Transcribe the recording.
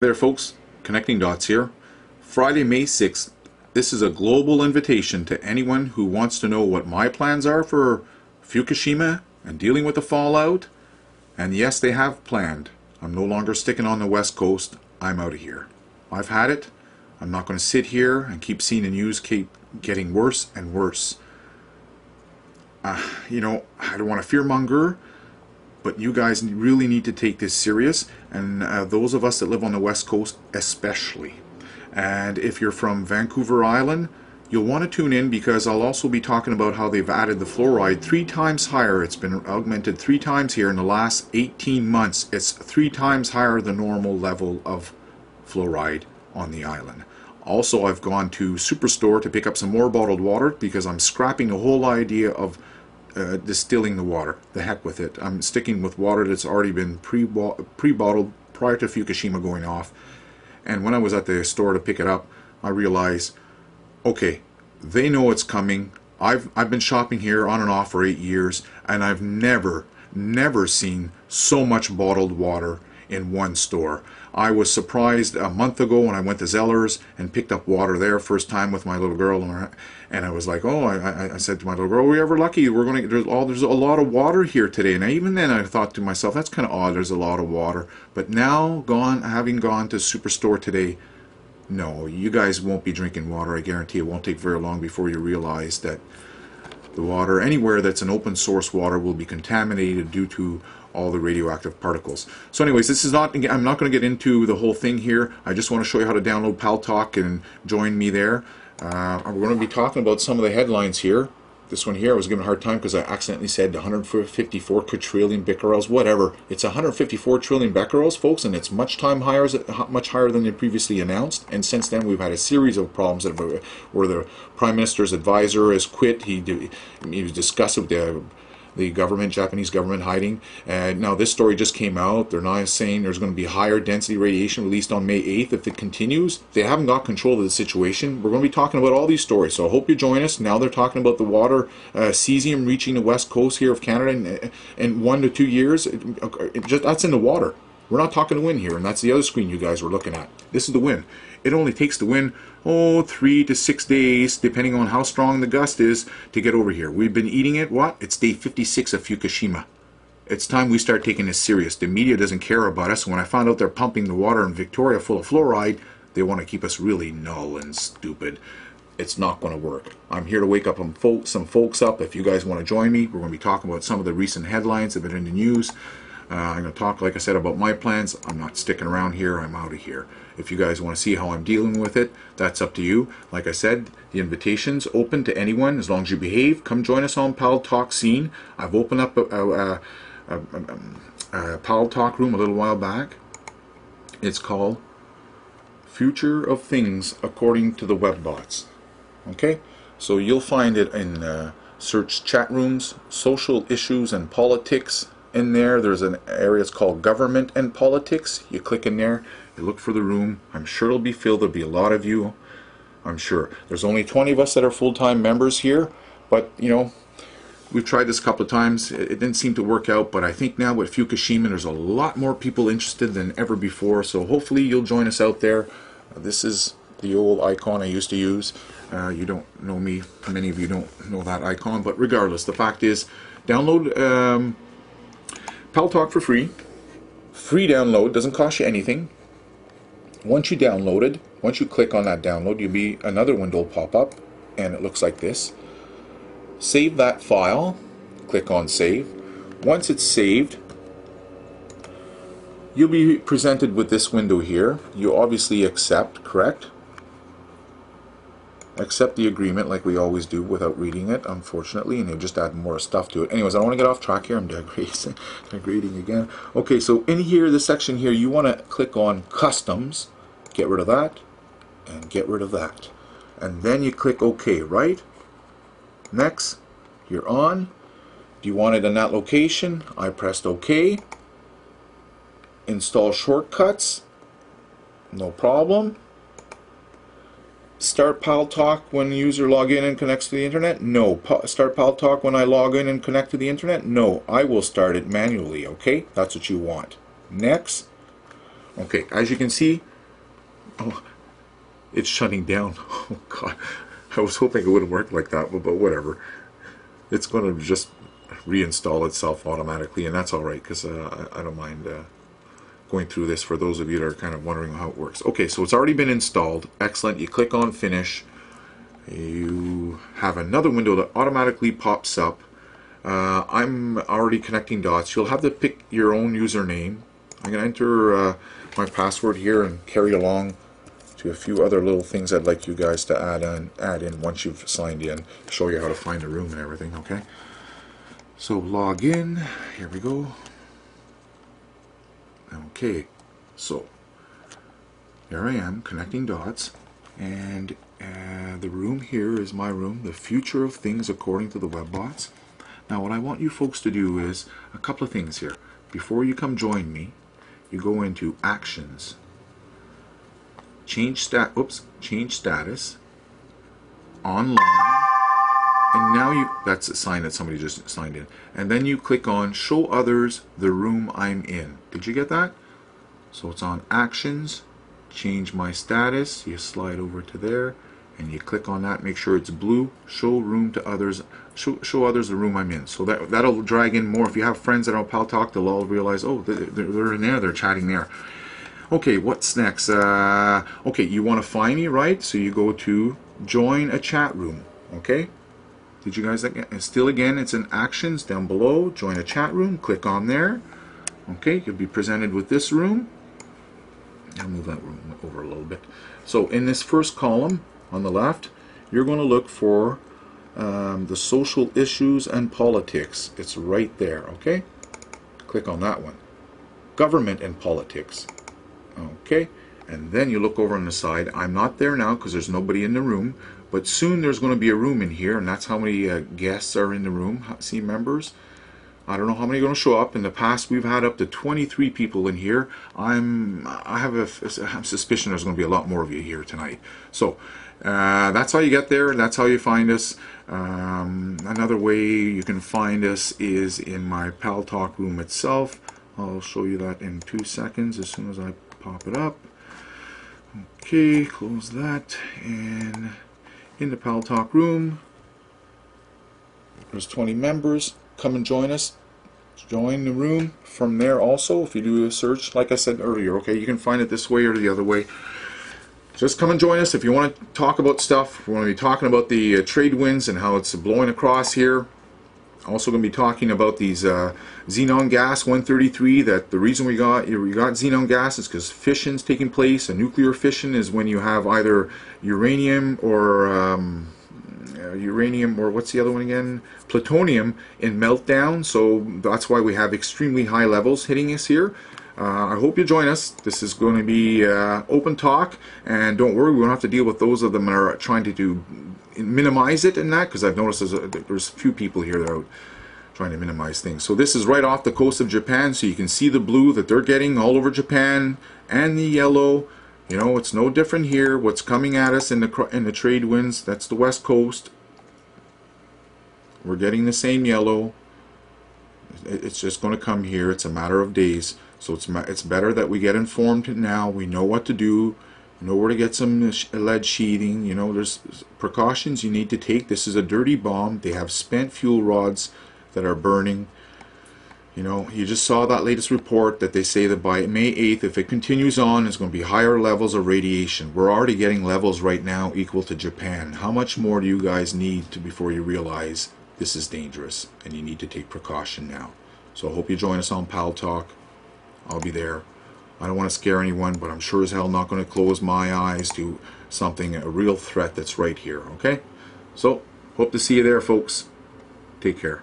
There folks, Connecting Dots here. Friday, May 6th. This is a global invitation to anyone who wants to know what my plans are for Fukushima and dealing with the fallout. And yes, they have planned. I'm no longer sticking on the West Coast. I'm out of here. I've had it. I'm not going to sit here and keep seeing the news keep getting worse and worse. I don't want to fearmonger, but you guys really need to take this serious, and those of us that live on the West Coast especially. And if you're from Vancouver Island, you'll want to tune in, because I'll also be talking about how they've added the fluoride 3 times higher. It's been augmented 3 times here in the last 18 months. It's 3 times higher than normal level of fluoride on the island. Also, I've gone to Superstore to pick up some more bottled water, because I'm scrapping the whole idea of distilling the water. The heck with it. I'm sticking with water that's already been pre-bottled prior to Fukushima going off. And when I was at the store to pick it up, I realized, okay, they know it's coming. I've been shopping here on and off for 8 years, and I've never seen so much bottled water in one store. I was surprised a month ago when I went to Zeller's and picked up water there, first time with my little girl, and I was like, oh, I said to my little girl, we're ever lucky, there's a lot of water here today. And even then I thought to myself, that's kind of odd, there's a lot of water. But now, having gone to Superstore today, no, you guys won't be drinking water. I guarantee it won't take very long before you realize that the water anywhere that's an open source water will be contaminated due to all the radioactive particles. So anyways, I'm not going to get into the whole thing here. I just want to show you how to download Paltalk and join me there. We're going to be talking about some of the headlines here. This one here, I was given a hard time because I accidentally said 154 quadrillion becquerels, whatever. It's 154 trillion becquerels, folks, and it's much higher than they previously announced. And since then, we've had a series of problems where the Prime Minister's advisor has quit. He was discussed with the government, Japanese government, hiding. And now this story just came out. They're now saying there's going to be higher density radiation released on May 8th if it continues. They haven't got control of the situation. We're going to be talking about all these stories, so I hope you join us. Now they're talking about the water cesium reaching the west coast here of Canada in 1 to 2 years. That's in the water. We're not talking the wind here, and that's the other screen you guys were looking at. This is the wind. It only takes the wind 3 to 6 days, depending on how strong the gust is, to get over here. We've been eating it. What? It's day 56 of Fukushima. It's time we start taking this serious. The media doesn't care about us. When I found out they're pumping the water in Victoria full of fluoride, they want to keep us really null and stupid. It's not going to work. I'm here to wake up some folks up. If you guys want to join me, we're going to be talking about some of the recent headlines that have been in the news. I'm going to talk, like I said, about my plans. I'm not sticking around here. I'm out of here. If you guys want to see how I'm dealing with it, that's up to you. Like I said, the invitation's open to anyone as long as you behave. Come join us on Paltalk scene. I've opened up a Paltalk room a little while back. It's called Future of Things According to the Web Bots. Okay? So you'll find it in search chat rooms, social issues and politics. In there's an area, it's called government and politics. You click in there, you look for the room. I'm sure it'll be filled. There'll be a lot of you, I'm sure. There's only 20 of us that are full-time members here, but we've tried this a couple of times. It didn't seem to work out, but I think now with Fukushima there's a lot more people interested than ever before, so hopefully you'll join us out there. This is the old icon I used to use. You don't know me, many of you don't know that icon, but regardless, the fact is, download Paltalk for free. Free download, doesn't cost you anything. Once you download it, once you click on that download, another window will pop up, and it looks like this. Save that file. Click on save. Once it's saved, you'll be presented with this window here. You obviously accept, correct? Accept the agreement like we always do without reading it, unfortunately, and you'll just add more stuff to it. Anyways, I don't want to get off track here. I'm degrading again. Okay, so in here, this section here, you want to click on Customs, get rid of that, and get rid of that. And then you click OK, right? Next, you're on. Do you want it in that location? I pressed OK. Install shortcuts. No problem. Start Paltalk when the user log in and connects to the internet? No. Start Paltalk when I log in and connect to the internet? No. I will start it manually, okay? That's what you want. Next. Okay, as you can see, Oh, it's shutting down. Oh God, I was hoping it wouldn't work like that, but whatever. It's going to just reinstall itself automatically, and that's all right, because I don't mind going through this for those of you that are kind of wondering how it works. Okay, so it's already been installed. Excellent. You click on finish. You have another window that automatically pops up. I'm already connecting dots. You'll have to pick your own username. I'm going to enter my password here and carry along to a few other little things I'd like you guys to add in once you've signed in. Show you how to find the room and everything, okay? So log in. Here we go. Okay, so here I am connecting dots, and the room here is my room, the future of things according to the webbots. Now what I want you folks to do is a couple of things here. Before you come join me, you go into actions, change status, online, and now that's a sign that somebody just signed in. And then you click on show others the room I'm in. Did you get that? So it's on actions, change my status, you slide over to there and you click on that, make sure it's blue, show room to others, show others the room I'm in. So that'll drag in more. If you have friends that are on Paltalk, they'll all realize, oh, they're in there, they're chatting there. Okay, what's next? Okay, you want to find me, right? So you go to join a chat room, okay? Did you guys, still again, it's in actions down below, join a chat room, click on there. Okay, you'll be presented with this room. I'll move that room over a little bit. So in this first column on the left, you're going to look for the social issues and politics. It's right there, okay? Click on that one. Government and politics. Okay, and then you look over on the side. I'm not there now because there's nobody in the room, but soon there's going to be a room in here, and that's how many guests are in the room. See, members. I don't know how many are going to show up. In the past, we've had up to 23 people in here. I have a suspicion there's going to be a lot more of you here tonight. So that's how you get there. That's how you find us. Another way you can find us is in my Paltalk room itself. I'll show you that in 2 seconds as soon as I pop it up. Okay, close that, and in the Paltalk room, there's 20 members. Come and join us. Join the room from there also. If you do a search, like I said earlier, okay, you can find it this way or the other way. Just come and join us if you want to talk about stuff. We're going to be talking about the trade winds and how it's blowing across here. Also going to be talking about these xenon gas 133, that the reason we got xenon gas is because fission's taking place. A nuclear fission is when you have either uranium or what's the other one again? Plutonium in meltdown. So that's why we have extremely high levels hitting us here. I hope you join us. This is going to be open talk, and don't worry, we won't have to deal with those of them that are trying to do minimize it and that, because I've noticed there's a few people here that are trying to minimize things. So this is right off the coast of Japan, so you can see the blue that they're getting all over Japan, and the yellow. You know, it's no different here. What's coming at us in the trade winds, that's the west coast. We're getting the same yellow. It's just going to come here. It's a matter of days. So it's better that we get informed now. We know what to do. We know where to get some lead sheathing. You know, there's precautions you need to take. This is a dirty bomb. They have spent fuel rods that are burning. You know, you just saw that latest report that they say that by May 8th, if it continues on, it's going to be higher levels of radiation. We're already getting levels right now equal to Japan. How much more do you guys need before you realize this is dangerous and you need to take precaution now? So I hope you join us on Paltalk. I'll be there. I don't want to scare anyone, but I'm sure as hell not going to close my eyes to something, a real threat that's right here, okay? So, hope to see you there, folks. Take care.